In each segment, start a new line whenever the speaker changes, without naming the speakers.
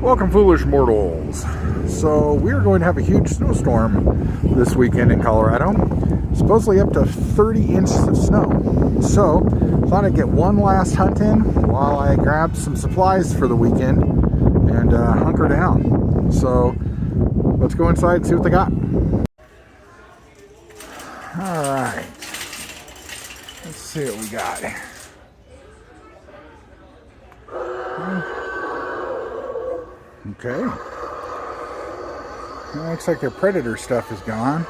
Welcome, foolish mortals. So we are going to have a huge snowstorm this weekend in Colorado. Supposedly up to 30 inches of snow. So thought I'd get one last hunt in while I grab some supplies for the weekend and hunker down. So let's go inside and see what they got. All right. Let's see what we got. Okay. It looks like their predator stuff is gone.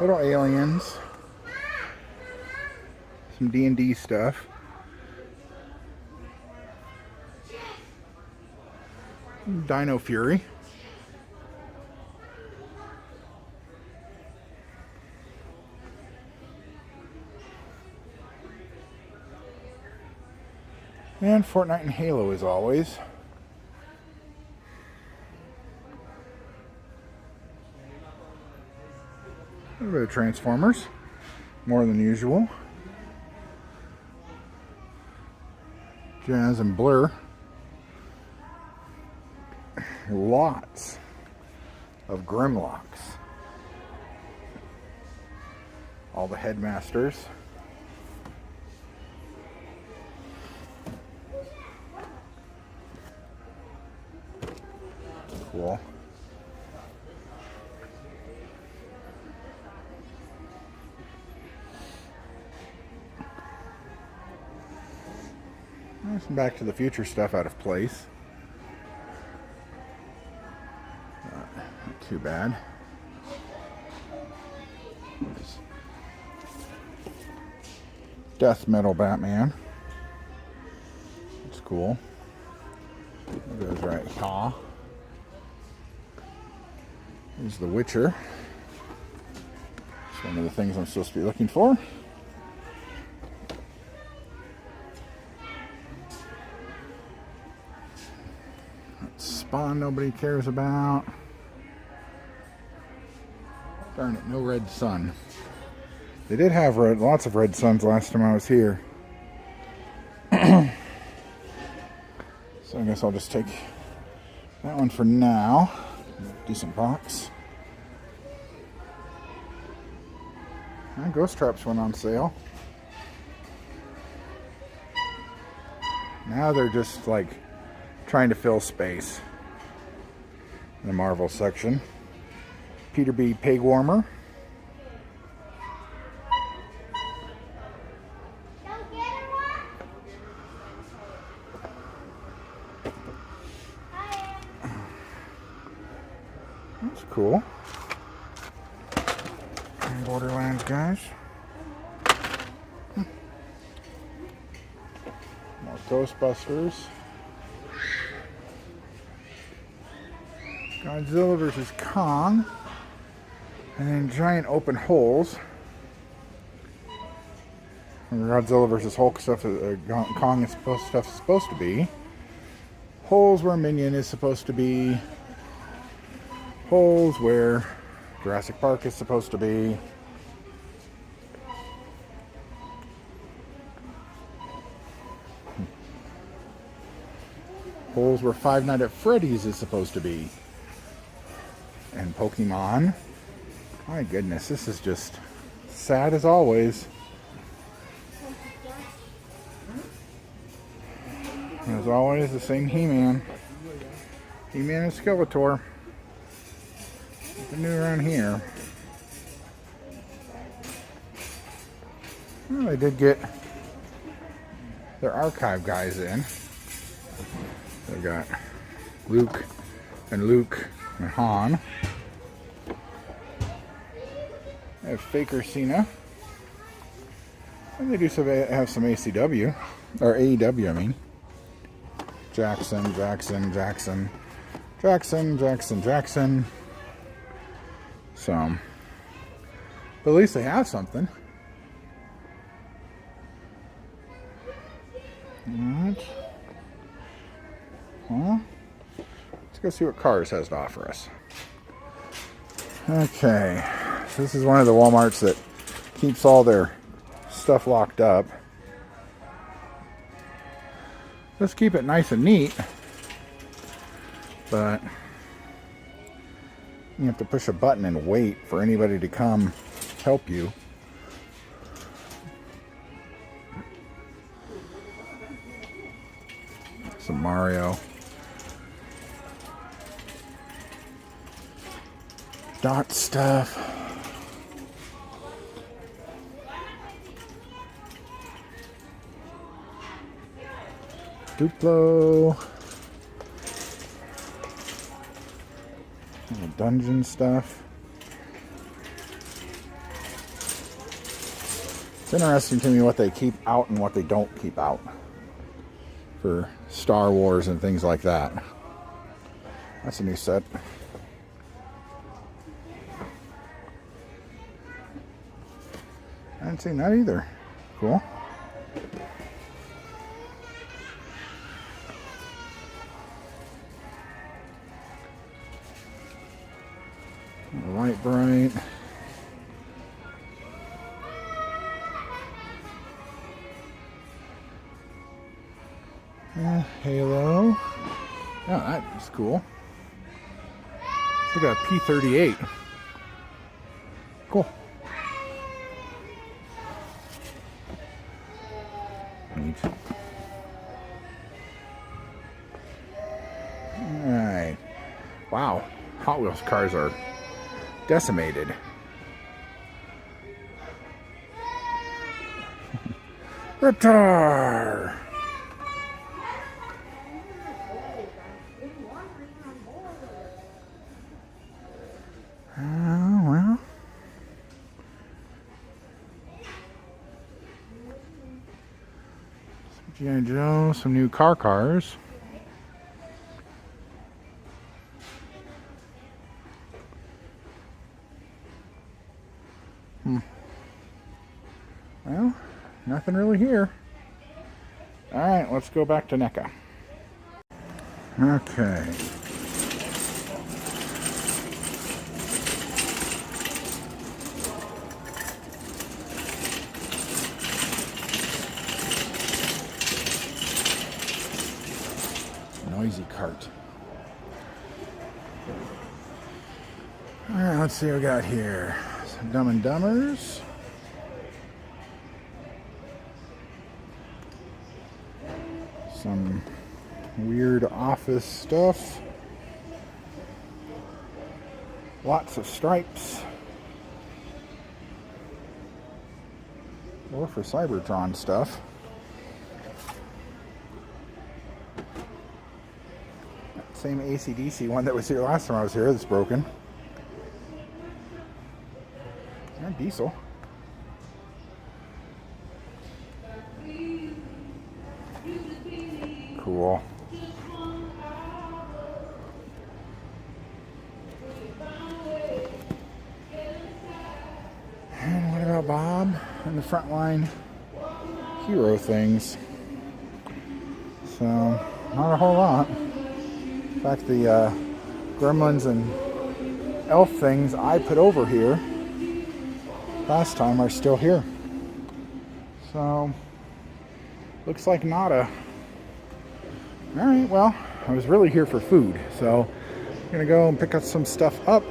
Little aliens. Some D&D stuff. Dino Fury. And Fortnite and Halo as always. A little bit of Transformers, more than usual. Jazz and Blur. Lots of Grimlocks. All the Headmasters. Cool. Some Back to the Future stuff out of place. Not too bad. Death Metal Batman. That's cool. That goes right here. Here's The Witcher. It's one of the things I'm supposed to be looking for. Spawn nobody cares about. Darn it, no Red Sun. They did have lots of Red Suns last time I was here. So I guess I'll just take that one for now. Decent box. And Ghost Traps went on sale. Now they're just like trying to fill space in the Marvel section. Peter B. Pig Warmer. That's cool. And Borderlands guys. More Ghostbusters. Godzilla vs. Kong. And then giant open holes. Godzilla vs. Hulk stuff, Kong is supposed to be. Holes where Minion is supposed to be. Holes where Jurassic Park is supposed to be. Holes where Five Nights at Freddy's is supposed to be. And Pokemon. My goodness, this is just sad as always. As always, the same He-Man. He-Man and Skeletor. Nothing new around here. Well, they did get their archive guys in. They got Luke and Han. They have Faker Cena. And they do have some ACW. Or AEW, I mean. Jackson. So, but at least they have something. Alright. Well, let's go see what Cars has to offer us. Okay. So this is one of the Walmarts that keeps all their stuff locked up. Let's keep it nice and neat. but you have to push a button and wait for anybody to come help you. Some Mario. Dot stuff. Duplo. Dungeon stuff. It's interesting to me what they keep out and what they don't keep out for Star Wars and things like that. That's a new set. I hadn't seen that either. Cool. Light Bright. Halo. Oh, that's cool. Look at a P-38. Cool. Neat. Alright. Wow. Hot Wheels cars are decimated. Reptar! Well. Some G.I. Joe, some new cars. Well, nothing really here. Alright, let's go back to NECA. Okay. Noisy cart. Alright, let's see what we got here. Some Dumb and Dumbers. Some weird office stuff. Lots of stripes. Or for Cybertron stuff. That same AC/DC one that was here last time I was here that's broken. And Diesel. Cool. And what about Bob and the Frontline hero things? So, not a whole lot. In fact, the Gremlins and Elf things I put over here last time are still here. So, looks like nada. Alright, well, I was really here for food, so I'm going to go and pick up some stuff up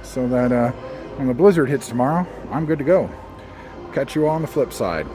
so that when the blizzard hits tomorrow, I'm good to go. Catch you all on the flip side.